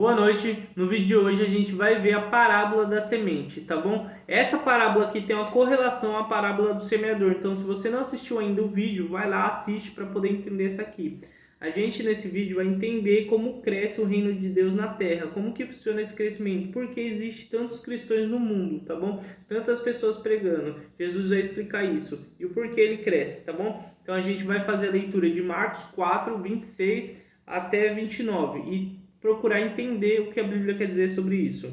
Boa noite, no vídeo de hoje a gente vai ver a parábola da semente, tá bom? Essa parábola aqui tem uma correlação à parábola do semeador, então se você não assistiu ainda o vídeo, vai lá, assiste para poder entender isso aqui. A gente nesse vídeo vai entender como cresce o reino de Deus na terra, como que funciona esse crescimento, por que existe tantos cristãos no mundo, tá bom? Tantas pessoas pregando, Jesus vai explicar isso e o porquê ele cresce, tá bom? Então a gente vai fazer a leitura de Marcos 4, 26 até 29 e procurar entender o que a Bíblia quer dizer sobre isso.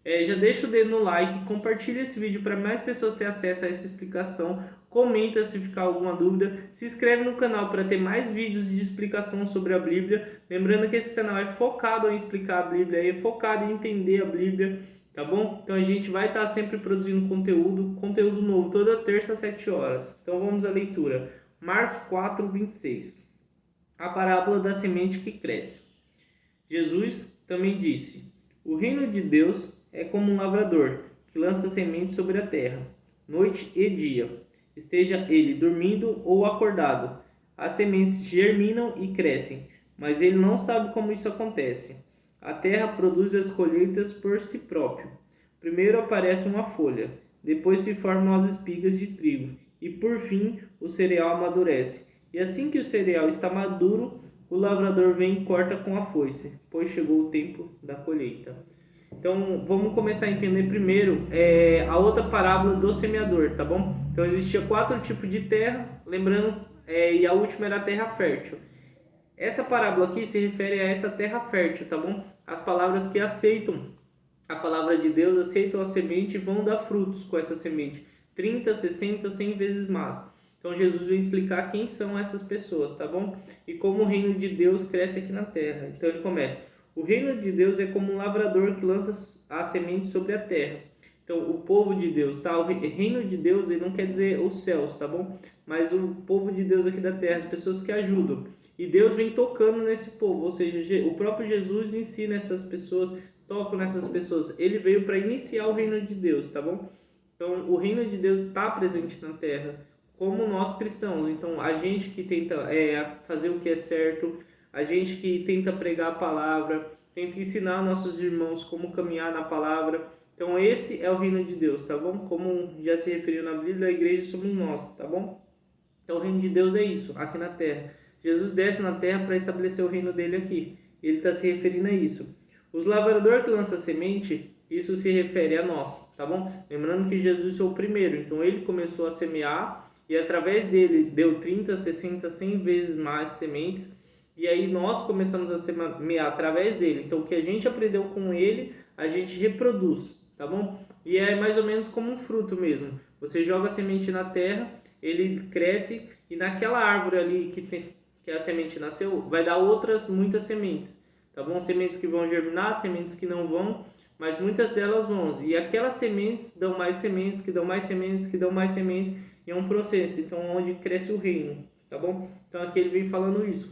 Já deixa o dedo no like, compartilha esse vídeo para mais pessoas terem acesso a essa explicação, comenta se ficar alguma dúvida, se inscreve no canal para ter mais vídeos de explicação sobre a Bíblia, lembrando que esse canal é focado em explicar a Bíblia, é focado em entender a Bíblia, tá bom? Então a gente vai estar sempre produzindo conteúdo novo, toda terça às 7 horas. Então vamos à leitura. Marcos 4, 26. A parábola da semente que cresce. Jesus também disse: O reino de Deus é como um lavrador que lança semente sobre a terra, noite e dia. Esteja ele dormindo ou acordado, as sementes germinam e crescem, mas ele não sabe como isso acontece. A terra produz as colheitas por si próprio. Primeiro aparece uma folha, depois se formam as espigas de trigo, e por fim o cereal amadurece. E assim que o cereal está maduro, o lavrador vem e corta com a foice, pois chegou o tempo da colheita. Então, vamos começar a entender primeiro a outra parábola do semeador, tá bom? Então, existia 4 tipos de terra, lembrando, e a última era a terra fértil. Essa parábola aqui se refere a essa terra fértil, tá bom? As palavras que aceitam a palavra de Deus, aceitam a semente e vão dar frutos com essa semente. 30, 60, 100 vezes mais. Então Jesus vem explicar quem são essas pessoas, tá bom? E como o reino de Deus cresce aqui na terra. Então ele começa: o reino de Deus é como um lavrador que lança a semente sobre a terra. Então o povo de Deus, tá? O reino de Deus, ele não quer dizer os céus, tá bom? Mas o povo de Deus aqui da terra, as pessoas que ajudam. E Deus vem tocando nesse povo, ou seja, o próprio Jesus ensina essas pessoas, toca nessas pessoas. Ele veio para iniciar o reino de Deus, tá bom? Então o reino de Deus está presente na terra, como nós cristãos. Então, a gente que tenta fazer o que é certo, a gente que tenta pregar a palavra, tenta ensinar nossos irmãos como caminhar na palavra. Então, esse é o reino de Deus, tá bom? Como já se referiu na Bíblia, a igreja somos nós, tá bom? Então, o reino de Deus é isso, aqui na terra. Jesus desce na terra para estabelecer o reino dele aqui. Ele está se referindo a isso. Os lavradores que lançam a semente, isso se refere a nós, tá bom? Lembrando que Jesus é o primeiro, então ele começou a semear, e através dele deu 30, 60, 100 vezes mais sementes. E aí nós começamos a semear através dele. Então o que a gente aprendeu com ele, a gente reproduz, tá bom? E é mais ou menos como um fruto mesmo. Você joga a semente na terra, ele cresce e naquela árvore ali que a semente nasceu, vai dar outras muitas sementes, tá bom? Sementes que vão germinar, sementes que não vão, mas muitas delas vão. E aquelas sementes dão mais sementes, que dão mais sementes, que dão mais sementes. É um processo, então, onde cresce o reino, tá bom? Então, aqui ele vem falando isso.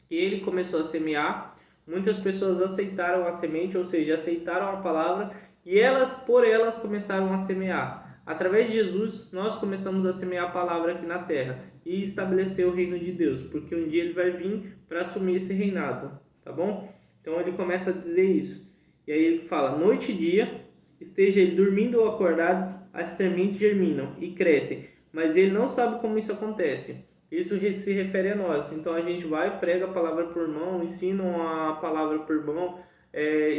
Que ele começou a semear, muitas pessoas aceitaram a semente, ou seja, aceitaram a palavra, e por elas, começaram a semear. Através de Jesus, nós começamos a semear a palavra aqui na terra e estabelecer o reino de Deus, porque um dia ele vai vir para assumir esse reinado, tá bom? Então, ele começa a dizer isso. E aí ele fala: noite e dia, esteja ele dormindo ou acordado, as sementes germinam e crescem, mas ele não sabe como isso acontece. Isso se refere a nós. Então a gente vai, prega a palavra por irmão, ensina a palavra por irmão,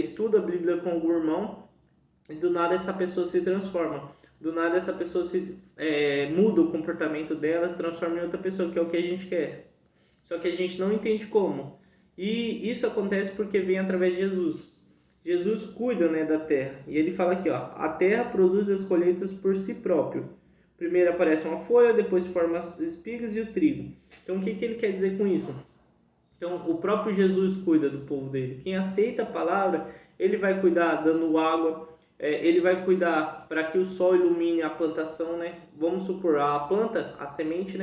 estuda a Bíblia com o irmão, e do nada essa pessoa se transforma. Do nada essa pessoa muda o comportamento dela, se transforma em outra pessoa, que é o que a gente quer. Só que a gente não entende como. E isso acontece porque vem através de Jesus. Jesus cuida, da terra. E ele fala aqui, ó: a terra produz as colheitas por si próprio. Primeiro aparece uma folha, depois forma as espigas e o trigo. Então, o que ele quer dizer com isso? Então, o próprio Jesus cuida do povo dele. Quem aceita a palavra, ele vai cuidar dando água, ele vai cuidar para que o sol ilumine a plantação, Vamos supor, a planta, a semente,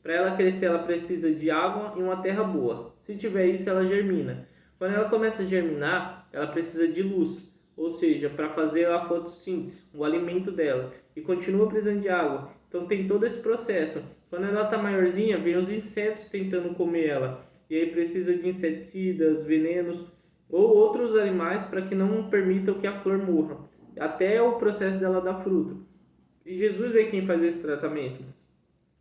para ela crescer, ela precisa de água e uma terra boa. Se tiver isso, ela germina. Quando ela começa a germinar, ela precisa de luz, ou seja, para fazer a fotossíntese, o alimento dela, e continua precisando de água. Então tem todo esse processo. Quando ela está maiorzinha, vem os insetos tentando comer ela, e aí precisa de inseticidas, venenos. ou outros animais para que não permitam que a flor morra, até o processo dela dar fruto. E Jesus é quem faz esse tratamento.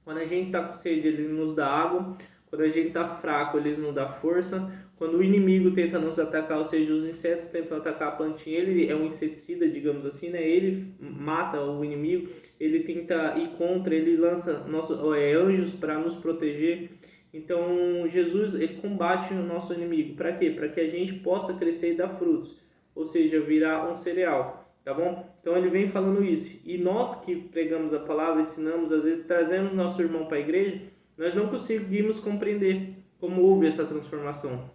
Quando a gente está com sede, ele nos dá água. Quando a gente está fraco, ele nos dá força. Quando o inimigo tenta nos atacar, ou seja, os insetos tentam atacar a plantinha, ele é um inseticida, digamos assim, né? Ele mata o inimigo, ele tenta ir contra, ele lança anjos para nos proteger. Então, Jesus, ele combate o nosso inimigo. Para quê? Para que a gente possa crescer e dar frutos, ou seja, virar um cereal. Tá bom? Então ele vem falando isso. E nós que pregamos a palavra, ensinamos, às vezes trazemos nosso irmão para a igreja, nós não conseguimos compreender como houve essa transformação.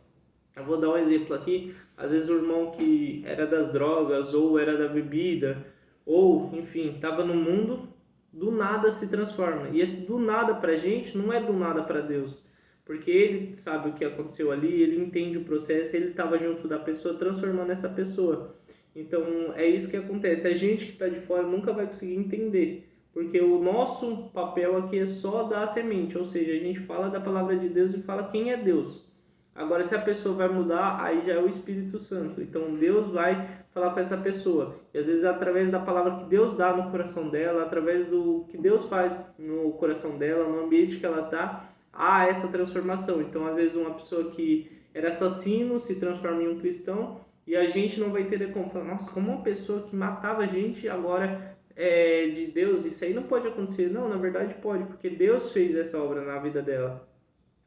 Eu vou dar um exemplo aqui. Às vezes o irmão que era das drogas, ou era da bebida, ou, enfim, estava no mundo, do nada se transforma. E esse do nada para a gente não é do nada para Deus. Porque ele sabe o que aconteceu ali, ele entende o processo, ele estava junto da pessoa, transformando essa pessoa. Então é isso que acontece. A gente que está de fora nunca vai conseguir entender, porque o nosso papel aqui é só dar a semente, ou seja, a gente fala da palavra de Deus e fala quem é Deus. Agora, se a pessoa vai mudar, aí já é o Espírito Santo. Então Deus vai falar com essa pessoa. E às vezes através da palavra que Deus dá no coração dela, através do que Deus faz no coração dela, no ambiente que ela está, há essa transformação. Então às vezes uma pessoa que era assassino se transforma em um cristão. E a gente não vai ter como falar, nossa, como uma pessoa que matava a gente agora é de Deus, isso aí não pode acontecer. Não, na verdade pode, porque Deus fez essa obra na vida dela.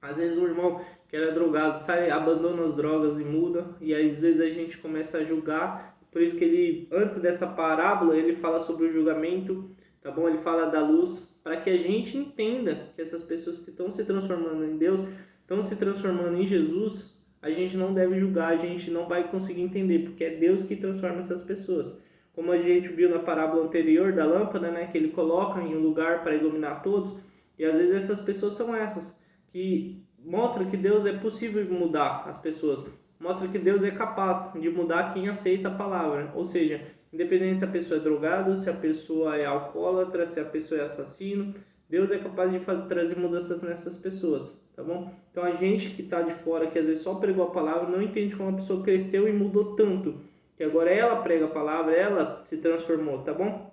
Às vezes o irmão que era drogado sai, abandona as drogas e muda, e aí, às vezes a gente começa a julgar. Por isso que ele, antes dessa parábola, ele fala sobre o julgamento, tá bom? Ele fala da luz, para que a gente entenda que essas pessoas que estão se transformando em Deus, estão se transformando em Jesus, a gente não deve julgar, a gente não vai conseguir entender, porque é Deus que transforma essas pessoas. Como a gente viu na parábola anterior da lâmpada, né, que ele coloca em um lugar para iluminar todos, e às vezes essas pessoas são essas, que mostram que Deus é possível mudar as pessoas, mostra que Deus é capaz de mudar quem aceita a palavra, ou seja, independente se a pessoa é drogada, se a pessoa é alcoólatra, se a pessoa é assassino, Deus é capaz de trazer mudanças nessas pessoas, tá bom? Então a gente que está de fora, que às vezes só pregou a palavra, não entende como a pessoa cresceu e mudou tanto, que agora ela prega a palavra, ela se transformou, tá bom?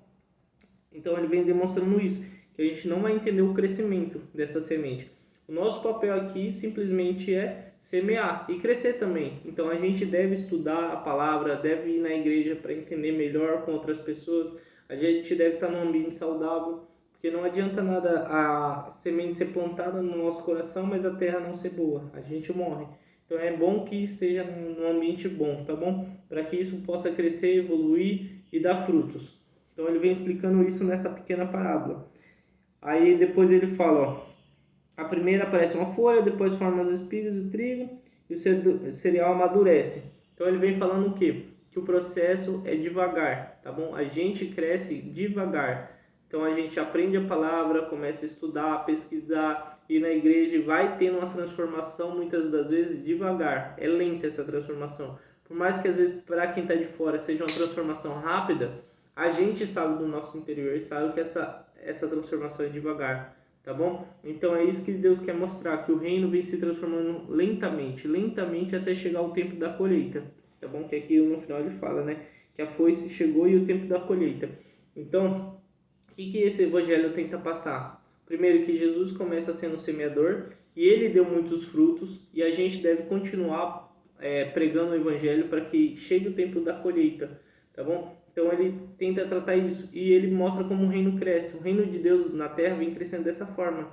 Então ele vem demonstrando isso, que a gente não vai entender o crescimento dessa semente. O nosso papel aqui simplesmente é semear e crescer também. Então a gente deve estudar a palavra, deve ir na igreja para entender melhor com outras pessoas, a gente deve estar num ambiente saudável, porque não adianta nada a semente ser plantada no nosso coração, mas a terra não ser boa, a gente morre. Então é bom que esteja num ambiente bom, tá bom? Para que isso possa crescer, evoluir e dar frutos. Então ele vem explicando isso nessa pequena parábola. Aí depois ele fala, ó, a primeira aparece uma folha, depois forma as espigas do trigo e o cereal amadurece. Então ele vem falando o quê? Que o processo é devagar, tá bom? A gente cresce devagar. Então a gente aprende a palavra, começa a estudar, pesquisar, ir na igreja e vai tendo uma transformação muitas das vezes devagar. É lenta essa transformação. Por mais que às vezes para quem está de fora seja uma transformação rápida, a gente sabe do nosso interior e sabe que essa transformação é devagar, tá bom? Então é isso que Deus quer mostrar, que o reino vem se transformando lentamente, lentamente até chegar o tempo da colheita, tá bom? Que aqui no final ele fala, né? Que a foice chegou e o tempo da colheita. Então, o que esse evangelho tenta passar? Primeiro, que Jesus começa sendo semeador e ele deu muitos frutos e a gente deve continuar pregando o evangelho para que chegue o tempo da colheita, tá bom? Então ele tenta tratar isso e ele mostra como o reino cresce. O reino de Deus na terra vem crescendo dessa forma.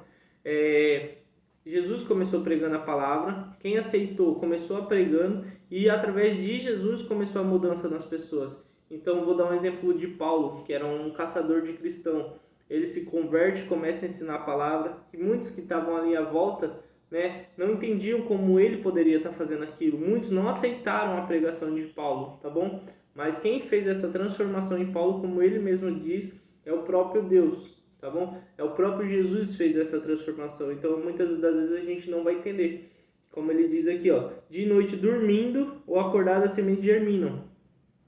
Jesus começou pregando a palavra, quem aceitou começou a pregando e através de Jesus começou a mudança nas pessoas. Então vou dar um exemplo de Paulo, que era um caçador de cristão. Ele se converte, começa a ensinar a palavra e muitos que estavam ali à volta, né, não entendiam como ele poderia estar fazendo aquilo. Muitos não aceitaram a pregação de Paulo, tá bom? Mas quem fez essa transformação em Paulo, como ele mesmo diz, é o próprio Deus, tá bom? É o próprio Jesus que fez essa transformação. Então, muitas das vezes a gente não vai entender. Como ele diz aqui, ó, de noite dormindo ou acordado a semente germinam.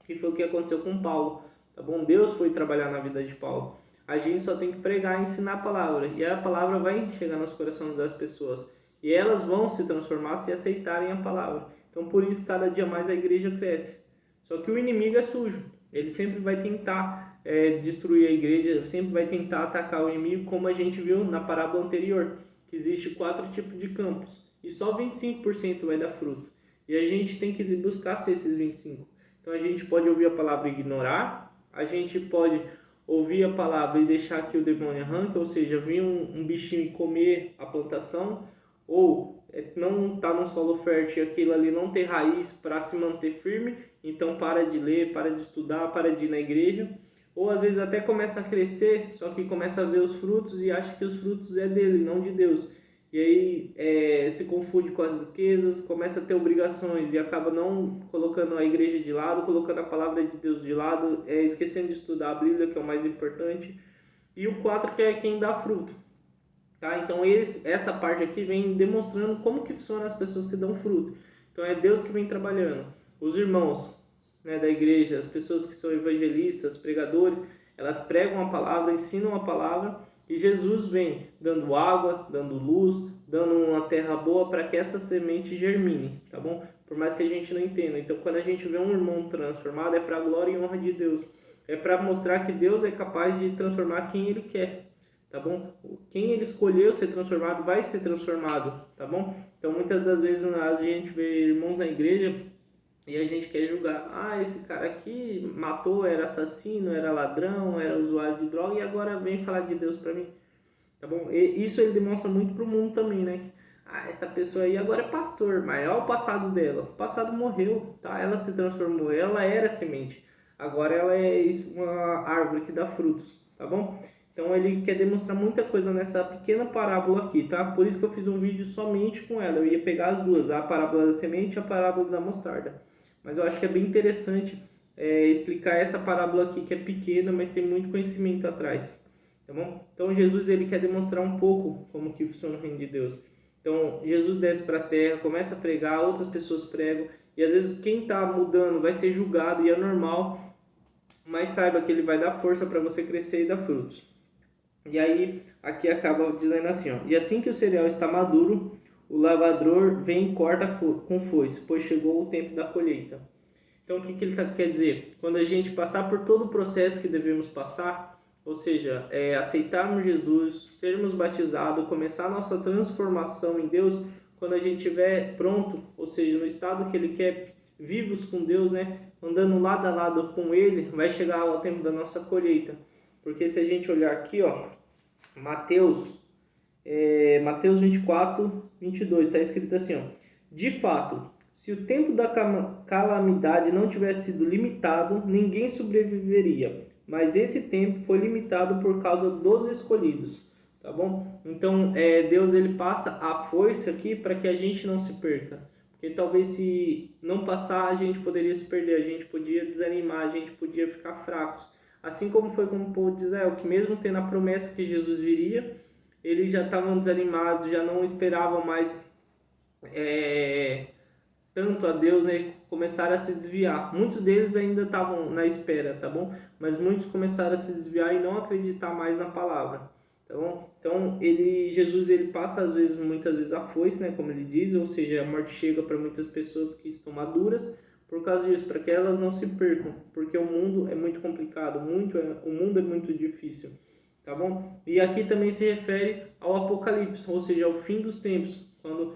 Que foi o que aconteceu com Paulo, tá bom? Deus foi trabalhar na vida de Paulo. A gente só tem que pregar e ensinar a palavra. E a palavra vai chegar nos corações das pessoas. E elas vão se transformar se aceitarem a palavra. Então por isso cada dia mais a igreja cresce. Só que o inimigo é sujo, ele sempre vai tentar destruir a igreja, sempre vai tentar atacar o inimigo, como a gente viu na parábola anterior, que existe 4 tipos de campos e só 25% vai dar fruto. E a gente tem que buscar ser esses 25%. Então a gente pode ouvir a palavra e ignorar, a gente pode ouvir a palavra e deixar que o demônio arranque, ou seja, vir um bichinho e comer a plantação, ou não estar num solo fértil e aquilo ali não ter raiz para se manter firme, então para de ler, para de estudar, para de ir na igreja, ou às vezes até começa a crescer, só que começa a ver os frutos e acha que os frutos é dele, não de Deus. E aí se confunde com as riquezas, começa a ter obrigações e acaba não colocando a igreja de lado, colocando a palavra de Deus de lado, esquecendo de estudar a Bíblia, que é o mais importante. E o 4, que é quem dá fruto. Tá? Então essa parte aqui vem demonstrando como que funcionam as pessoas que dão fruto. Então é Deus que vem trabalhando. Os irmãos, né, da igreja, as pessoas que são evangelistas, pregadores, elas pregam a palavra, ensinam a palavra, e Jesus vem dando água, dando luz, dando uma terra boa para que essa semente germine, tá bom? Por mais que a gente não entenda. Então quando a gente vê um irmão transformado, é para a glória e honra de Deus. É para mostrar que Deus é capaz de transformar quem Ele quer. Tá bom? Quem ele escolheu ser transformado vai ser transformado, tá bom? Então muitas das vezes a gente vê irmãos na igreja e a gente quer julgar, esse cara aqui matou, era assassino, era ladrão, era usuário de droga e agora vem falar de Deus pra mim, tá bom? E isso ele demonstra muito pro mundo também, né? Essa pessoa aí agora é pastor, mas olha o passado dela, o passado morreu, tá? Ela se transformou, ela era semente, agora ela é uma árvore que dá frutos, tá bom? Então ele quer demonstrar muita coisa nessa pequena parábola aqui, tá? Por isso que eu fiz um vídeo somente com ela. Eu ia pegar as duas, a parábola da semente e a parábola da mostarda. Mas eu acho que é bem interessante explicar essa parábola aqui, que é pequena, mas tem muito conhecimento atrás, tá bom? Então Jesus ele quer demonstrar um pouco como que funciona o reino de Deus. Então Jesus desce para a terra, começa a pregar, outras pessoas pregam, e às vezes quem está mudando vai ser julgado, e é normal, mas saiba que ele vai dar força para você crescer e dar frutos. E aí, aqui acaba dizendo assim, ó: e assim que o cereal está maduro, o lavrador vem e corta com foice, pois chegou o tempo da colheita. Então, o que ele quer dizer? Quando a gente passar por todo o processo que devemos passar, ou seja, aceitarmos Jesus, sermos batizados, começar a nossa transformação em Deus, quando a gente estiver pronto, ou seja, no estado que Ele quer, vivos com Deus, né, andando lado a lado com Ele, vai chegar o tempo da nossa colheita. Porque se a gente olhar aqui, ó, Mateus 24, 22, está escrito assim, ó: de fato, se o tempo da calamidade não tivesse sido limitado, ninguém sobreviveria. Mas esse tempo foi limitado por causa dos escolhidos, tá bom? Então, Deus ele passa a força aqui para que a gente não se perca. Porque talvez se não passar, a gente poderia se perder, a gente podia desanimar, a gente podia ficar fracos. Assim como foi com o povo de Israel, que mesmo tendo a promessa que Jesus viria, eles já estavam desanimados, já não esperavam mais tanto a Deus, né? Começaram a se desviar. Muitos deles ainda estavam na espera, tá bom? Mas muitos começaram a se desviar e não acreditar mais na palavra, tá bom? Então, Jesus ele passa muitas vezes a foice, né? Como ele diz, ou seja, a morte chega para muitas pessoas que estão maduras, por causa disso, para que elas não se percam, porque o mundo é muito complicado, o mundo é muito difícil, tá bom? E aqui também se refere ao Apocalipse, ou seja, ao fim dos tempos, quando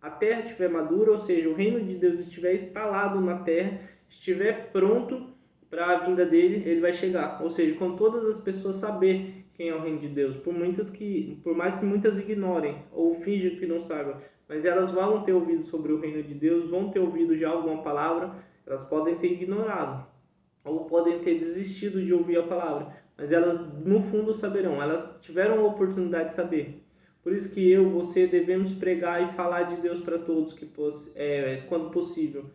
a terra estiver madura, ou seja, o reino de Deus estiver instalado na terra, estiver pronto para a vinda dele, ele vai chegar, ou seja, quando todas as pessoas saber quem é o reino de Deus, por mais que muitas ignorem ou fingem que não saibam, mas elas vão ter ouvido sobre o reino de Deus, vão ter ouvido já alguma palavra, elas podem ter ignorado, ou podem ter desistido de ouvir a palavra, mas elas no fundo saberão, elas tiveram a oportunidade de saber. Por isso que você devemos pregar e falar de Deus para todos quando possível,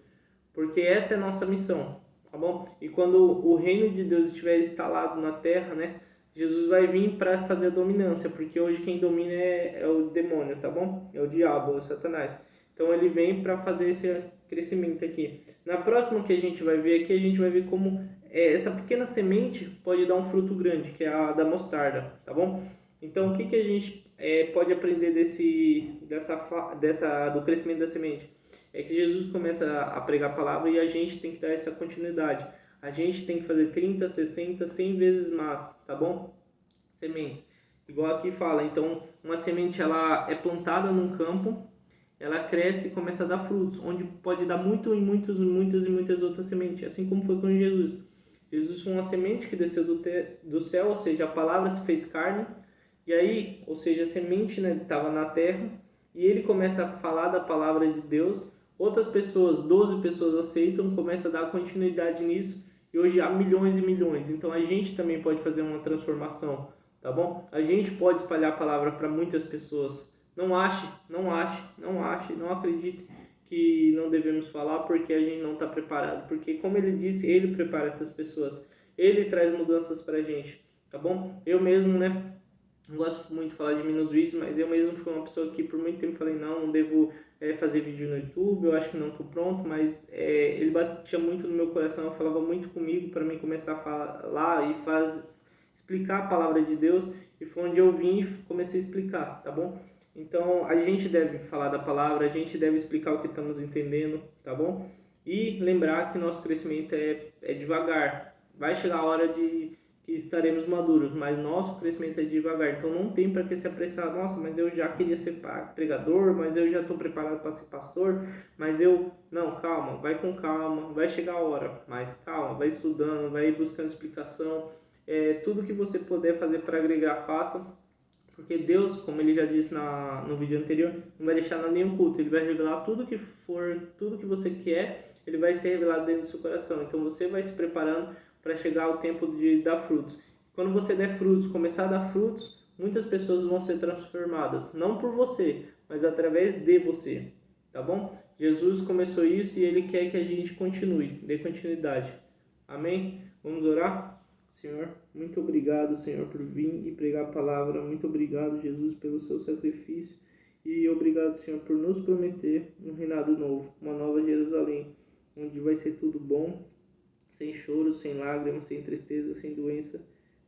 porque essa é a nossa missão, tá bom? E quando o reino de Deus estiver instalado na terra, né, Jesus vai vir para fazer a dominância, porque hoje quem domina é o demônio, tá bom? É o diabo, é o Satanás. Então ele vem para fazer esse crescimento aqui. Na próxima que a gente vai ver aqui, a gente vai ver como essa pequena semente pode dar um fruto grande, que é a da mostarda, tá bom? Então o que a gente pode aprender do crescimento da semente? É que Jesus começa a pregar a palavra e a gente tem que dar essa continuidade. A gente tem que fazer 30, 60, 100 vezes mais, tá bom? Sementes. Igual aqui fala, então uma semente ela é plantada num campo, ela cresce e começa a dar frutos, onde pode dar muito e muitas outras sementes, assim como foi com Jesus. Jesus foi uma semente que desceu do céu, ou seja, a palavra se fez carne, e aí, ou seja, a semente, né, estava na terra, e ele começa a falar da palavra de Deus, outras pessoas, 12 pessoas aceitam, começa a dar continuidade nisso, e hoje há milhões e milhões, então a gente também pode fazer uma transformação, tá bom? A gente pode espalhar a palavra para muitas pessoas. Não ache, não acredite que não devemos falar porque a gente não está preparado. Porque, como ele disse, ele prepara essas pessoas. Ele traz mudanças para a gente, tá bom? Eu mesmo, né? Não gosto muito de falar de mim nos vídeos, mas eu mesmo fui uma pessoa que por muito tempo falei, não devo fazer vídeo no YouTube, eu acho que não estou pronto, mas ele batia muito no meu coração, falava muito comigo para mim começar a falar e explicar a palavra de Deus, e foi onde eu vim e comecei a explicar, tá bom? Então, a gente deve falar da palavra, a gente deve explicar o que estamos entendendo, tá bom? E lembrar que nosso crescimento é devagar. Vai chegar a hora de que estaremos maduros, mas nosso crescimento é devagar. Então, não tem para que se apressar. Nossa, mas eu já queria ser pregador, mas eu já estou preparado para ser pastor, mas eu... Não, calma, vai com calma, vai chegar a hora, mas calma, vai estudando, vai buscando explicação. Tudo que você puder fazer para agregar, faça. Porque Deus, como ele já disse no vídeo anterior, não vai deixar nada nem oculto. Ele vai revelar tudo que for, tudo que você quer, ele vai ser revelado dentro do seu coração. Então você vai se preparando para chegar ao tempo de dar frutos. Quando você der frutos, começar a dar frutos, muitas pessoas vão ser transformadas. Não por você, mas através de você. Tá bom? Jesus começou isso e ele quer que a gente continue, dê continuidade. Amém? Vamos orar? Senhor, muito obrigado, Senhor, por vir e pregar a palavra. Muito obrigado, Jesus, pelo seu sacrifício. E obrigado, Senhor, por nos prometer um reinado novo, uma nova Jerusalém, onde vai ser tudo bom, sem choro, sem lágrimas, sem tristeza, sem doença.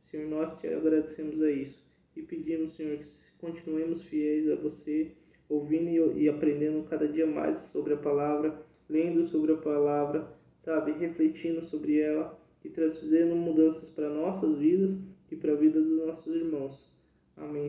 Senhor, nós te agradecemos a isso. E pedimos, Senhor, que continuemos fiéis a você, ouvindo e aprendendo cada dia mais sobre a palavra, lendo sobre a palavra, sabe, refletindo sobre ela, e trazendo mudanças para nossas vidas e para a vida dos nossos irmãos. Amém.